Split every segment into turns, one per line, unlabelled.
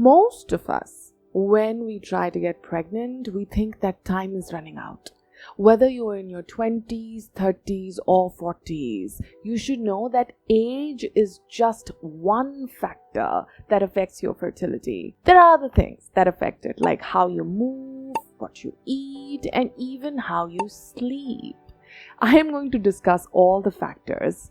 Most of us, when we try to get pregnant, we think that time is running out. Whether you're in your 20s, 30s, or 40s, you should know that age is just one factor that affects your fertility. There are other things that affect it, like how you move, what you eat, and even how you sleep. I am going to discuss all the factors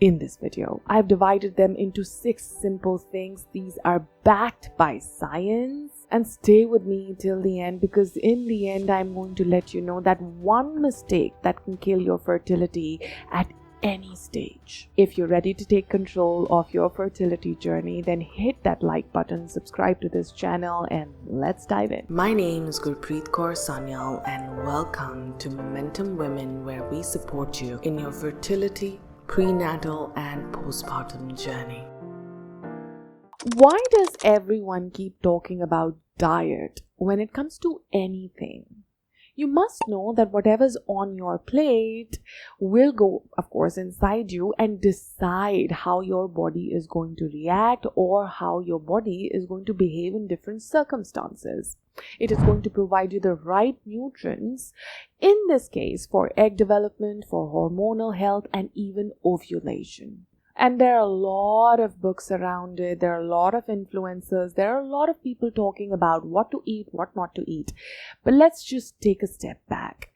in this video. I've divided them into 6 simple things. These are backed by science. And stay with me till the end, because in the end I'm going to let you know that one mistake that can kill your fertility at any stage. If you're ready to take control of your fertility journey, then hit that like button, subscribe to this channel, and let's dive in. My name is Gurpreet Kaur Sanyal, and welcome to Momentum Women, where we support you in your fertility, prenatal and postpartum journey. Why does everyone keep talking about diet when it comes to anything? You must know that whatever's on your plate will go, of course, inside you and decide how your body is going to react or how your body is going to behave in different circumstances. It is going to provide you the right nutrients, in this case, for egg development, for hormonal health, and even ovulation. And there are a lot of books around it. There are a lot of influencers. There are a lot of people talking about what to eat, what not to eat. But let's just take a step back.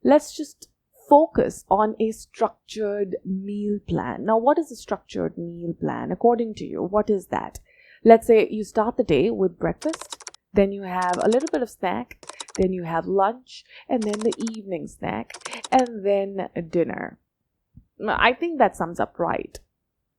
Let's just focus on a structured meal plan. Now, what is a structured meal plan? According to you, what is that? Let's say you start the day with breakfast, then you have a little bit of snack, then you have lunch, and then the evening snack, and then dinner. I think that sums up right.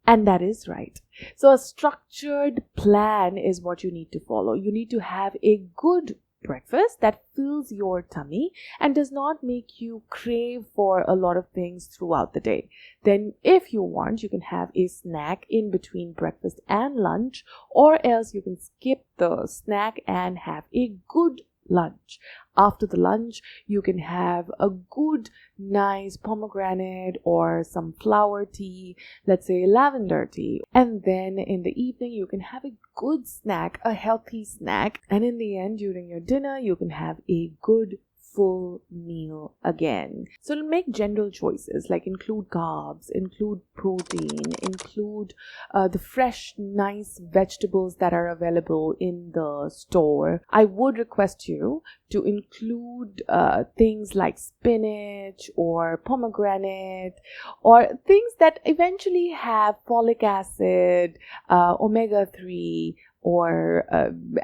And that is right. So a structured plan is what you need to follow. You need to have a good breakfast that fills your tummy and does not make you crave for a lot of things throughout the day. Then if you want, you can have a snack in between breakfast and lunch, or else you can skip the snack and have a good lunch. After the lunch, you can have a good, nice pomegranate or some flower tea, let's say lavender tea. And then in the evening, you can have a good snack, a healthy snack. And in the end, during your dinner, you can have a good full meal again. So to make general choices, like include carbs, include protein, include the fresh, nice vegetables that are available in the store. I would request you to include things like spinach or pomegranate, or things that eventually have folic acid, omega-3, or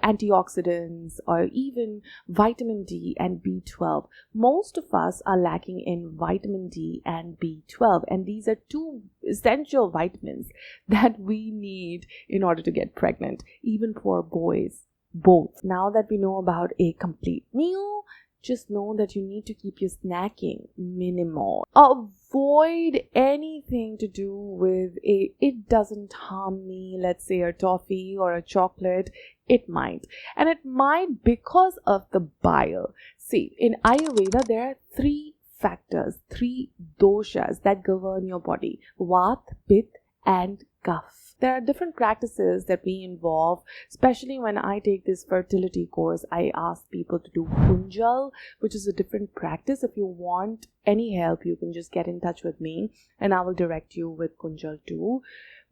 antioxidants, or even vitamin D and B12. Most of us are lacking in vitamin D and B12, and these are 2 essential vitamins that we need in order to get pregnant, even for boys. Both. Now that we know about a complete meal, just know that you need to keep your snacking minimal. Avoid anything to do with it doesn't harm me, let's say a toffee or a chocolate. It might. And it might because of the bile. See, in Ayurveda, there are 3 factors, 3 doshas that govern your body: Vat, Pitta, and Kapha. There are different practices that we involve, especially when I take this fertility course. I ask people to do Kunjal, which is a different practice. If you want any help, you can just get in touch with me and I will direct you with Kunjal too.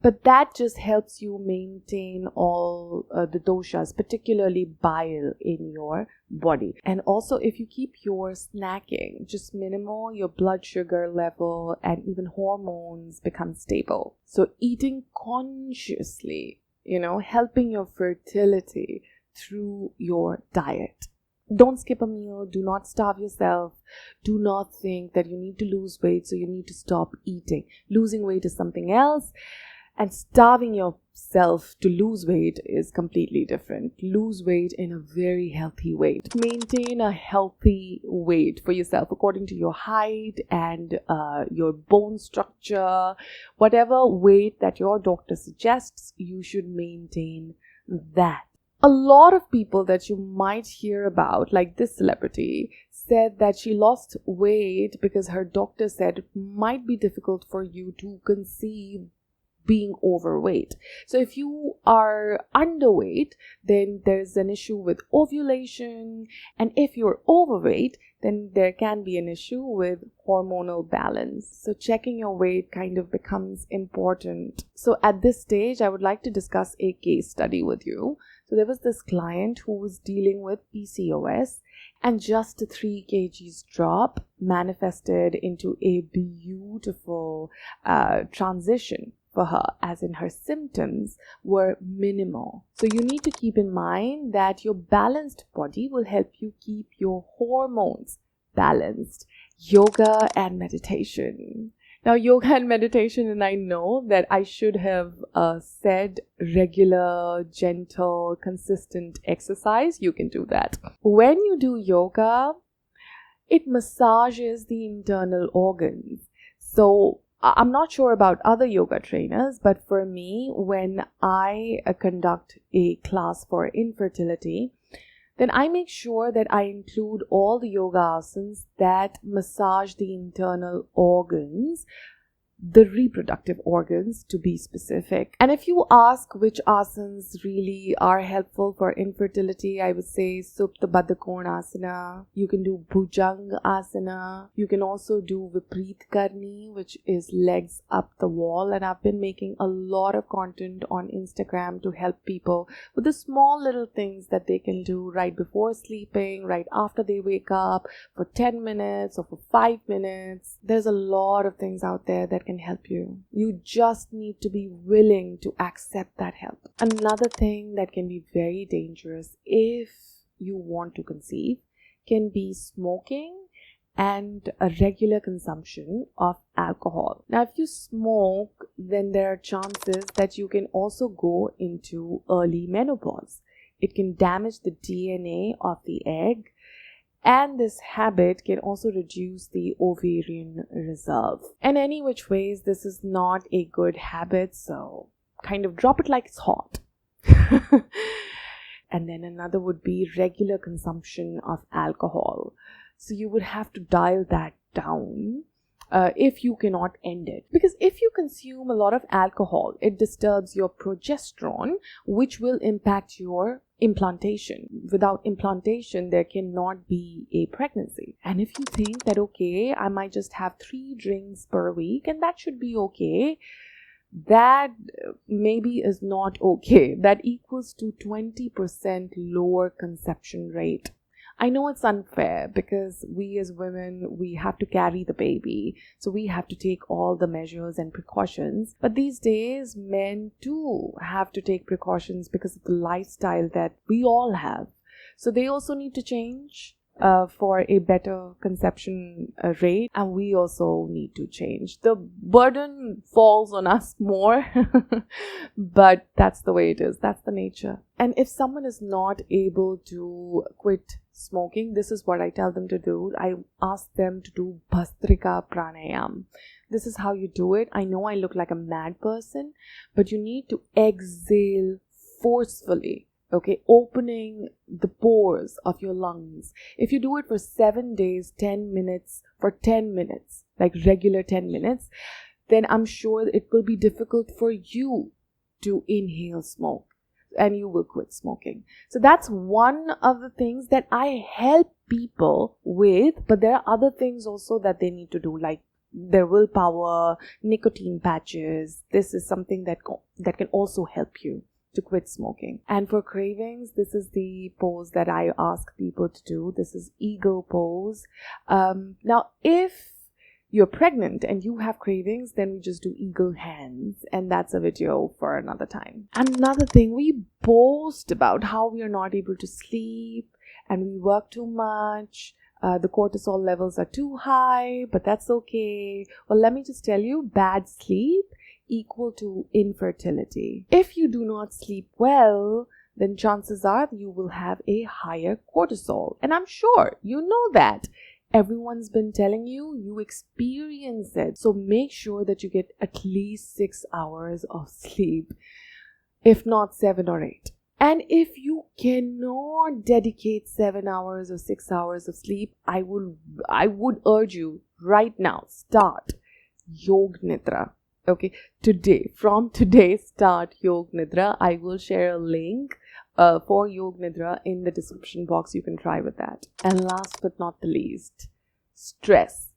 But that just helps you maintain all the doshas, particularly bile in your body. And also, if you keep your snacking just minimal, your blood sugar level and even hormones become stable. So eating consciously, helping your fertility through your diet. Don't skip a meal. Do not starve yourself. Do not think that you need to lose weight, so you need to stop eating. Losing weight is something else. And starving yourself to lose weight is completely different. Lose weight in a very healthy way. Maintain a healthy weight for yourself according to your height and your bone structure. Whatever weight that your doctor suggests, you should maintain that. A lot of people that you might hear about, like this celebrity, said that she lost weight because her doctor said it might be difficult for you to conceive being overweight. So if you are underweight, then there's an issue with ovulation. And if you're overweight, then there can be an issue with hormonal balance. So checking your weight kind of becomes important. So at this stage, I would like to discuss a case study with you. So there was this client who was dealing with PCOS, and just a 3 kgs drop manifested into a beautiful transition for her, as in her symptoms were minimal. So you need to keep in mind that your balanced body will help you keep your hormones balanced. Yoga and meditation. Now, yoga and meditation, and I know that I should have said regular, gentle, consistent exercise. You can do that. When you do yoga, it massages the internal organs. So I'm not sure about other yoga trainers, but for me, when I conduct a class for infertility, then I make sure that I include all the yoga asanas that massage the internal organs, the reproductive organs to be specific. And if you ask which asanas really are helpful for infertility, I would say Supta Baddha Kona Asana. You can do Bhujang Asana. You can also do Vipreet Karni, which is legs up the wall. And I've been making a lot of content on Instagram to help people with the small little things that they can do right before sleeping, right after they wake up, for 10 minutes or for 5 minutes. There's a lot of things out there that can help you. You just need to be willing to accept that help. Another thing that can be very dangerous if you want to conceive can be smoking and a regular consumption of alcohol. Now, if you smoke, then there are chances that you can also go into early menopause. It can damage the DNA of the egg, and this habit can also reduce the ovarian reserve. And any which ways, this is not a good habit, so kind of drop it like it's hot. And then another would be regular consumption of alcohol. So you would have to dial that down if you cannot end it. Because if you consume a lot of alcohol, it disturbs your progesterone, which will impact your implantation. Without implantation, there cannot be a pregnancy. And if you think that, okay, I might just have 3 drinks per week and that should be okay, that maybe is not okay. That equals to 20% lower conception rate. I know it's unfair because we as women, we have to carry the baby. So we have to take all the measures and precautions. But these days, men too have to take precautions because of the lifestyle that we all have. So they also need to change for a better conception rate. And we also need to change. The burden falls on us more. But that's the way it is. That's the nature. And if someone is not able to quit smoking, this is what I tell them to do. I ask them to do Bhastrika pranayam. This is how you do it. I know I look like a mad person, but you need to exhale forcefully. Okay, opening the pores of your lungs. If you do it for 7 days, 10 minutes, for 10 minutes, like regular 10 minutes, then I'm sure it will be difficult for you to inhale smoke and you will quit smoking. So that's one of the things that I help people with, but there are other things also that they need to do, like their willpower, nicotine patches. This is something that can also help you to quit smoking. And for cravings, this is the pose that I ask people to do. This is eagle pose. Now, if you're pregnant and you have cravings, then we just do eagle hands, and that's a video for another time. Another thing, we boast about how we are not able to sleep and we work too much. The cortisol levels are too high, but that's okay. Well, let me just tell you, bad sleep equal to infertility. If you do not sleep well, then chances are you will have a higher cortisol. And I'm sure you know that. Everyone's been telling you, you experience it. So make sure that you get at least 6 hours of sleep, if not 7 or 8. And if you cannot dedicate 7 hours or 6 hours of sleep, I would urge you right now, start Yog Nidra. Okay, from today, start Yog Nidra. I will share a link for Yog Nidra in the description box. You can try with that. And last but not the least, stress.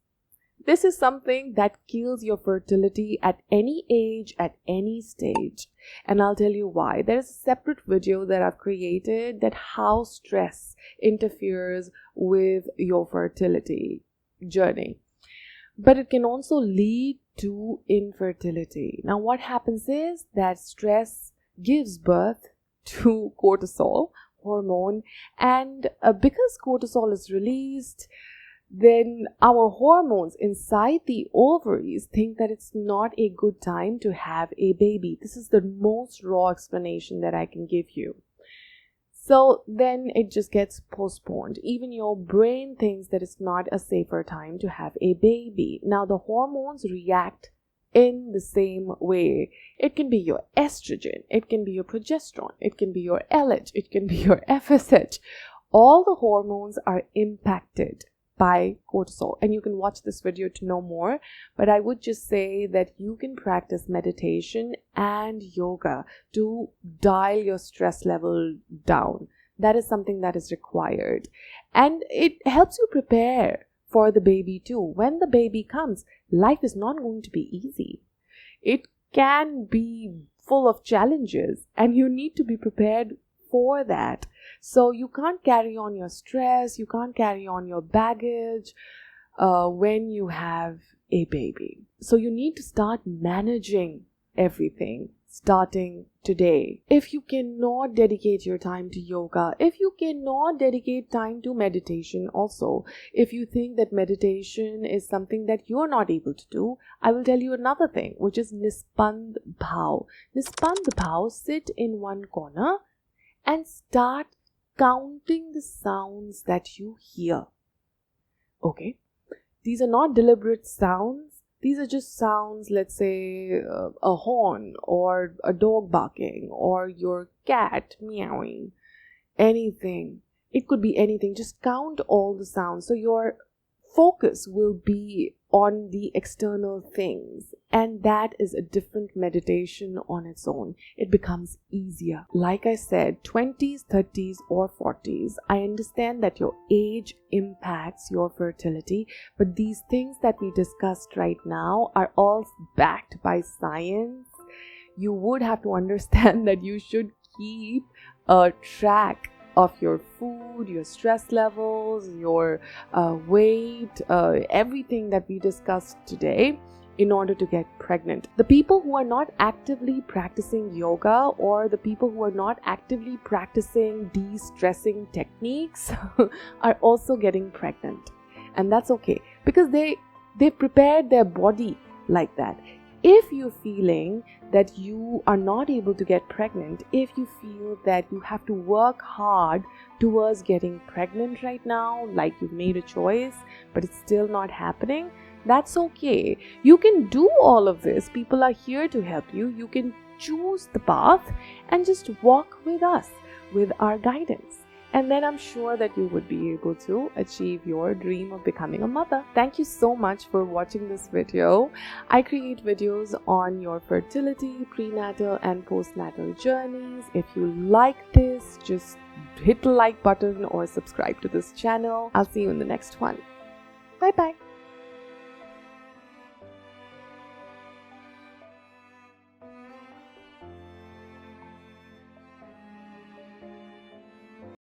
This is something that kills your fertility at any age, at any stage. And I'll tell you why. There's a separate video that I've created that how stress interferes with your fertility journey. But it can also lead to infertility. Now, what happens is that stress gives birth to cortisol hormone, and because cortisol is released, then our hormones inside the ovaries think that it's not a good time to have a baby. This is the most raw explanation that I can give you. So then it just gets postponed. Even your brain thinks that it's not a safer time to have a baby. Now the hormones react in the same way. It can be your estrogen, it can be your progesterone, it can be your LH, it can be your FSH. All the hormones are impacted by cortisol, and you can watch this video to know more, but I would just say that you can practice meditation and yoga to dial your stress level down. That is something that is required, and it helps you prepare for the baby too. When the baby comes, life is not going to be easy. It can be full of challenges, and you need to be prepared for that. So you can't carry on your stress, you can't carry on your baggage when you have a baby. So you need to start managing everything starting today. If you cannot dedicate your time to yoga, if you cannot dedicate time to meditation also, if you think that meditation is something that you're not able to do, I will tell you another thing, which is Nispand Bhav. Nispand Bhav, sit in one corner and start counting the sounds that you hear. Okay? These are not deliberate sounds. These are just sounds, let's say a horn or a dog barking or your cat meowing. Anything. It could be anything. Just count all the sounds. So your focus will be on the external things, and that is a different meditation on its own. It becomes easier. Like I said, 20s, 30s or 40s, I understand that your age impacts your fertility, but these things that we discussed right now are all backed by science. You would have to understand that you should keep a track of your food, your stress levels, your weight, everything that we discussed today in order to get pregnant. The people who are not actively practicing yoga or the people who are not actively practicing de-stressing techniques are also getting pregnant. And that's okay, because they've prepared their body like that. If you're feeling that you are not able to get pregnant, if you feel that you have to work hard towards getting pregnant right now, like you've made a choice, but it's still not happening, that's okay. You can do all of this. People are here to help you. You can choose the path and just walk with us, with our guidance. And then I'm sure that you would be able to achieve your dream of becoming a mother. Thank you so much for watching this video. I create videos on your fertility, prenatal and postnatal journeys. If you like this, just hit the like button or subscribe to this channel. I'll see you in the next one. Bye bye.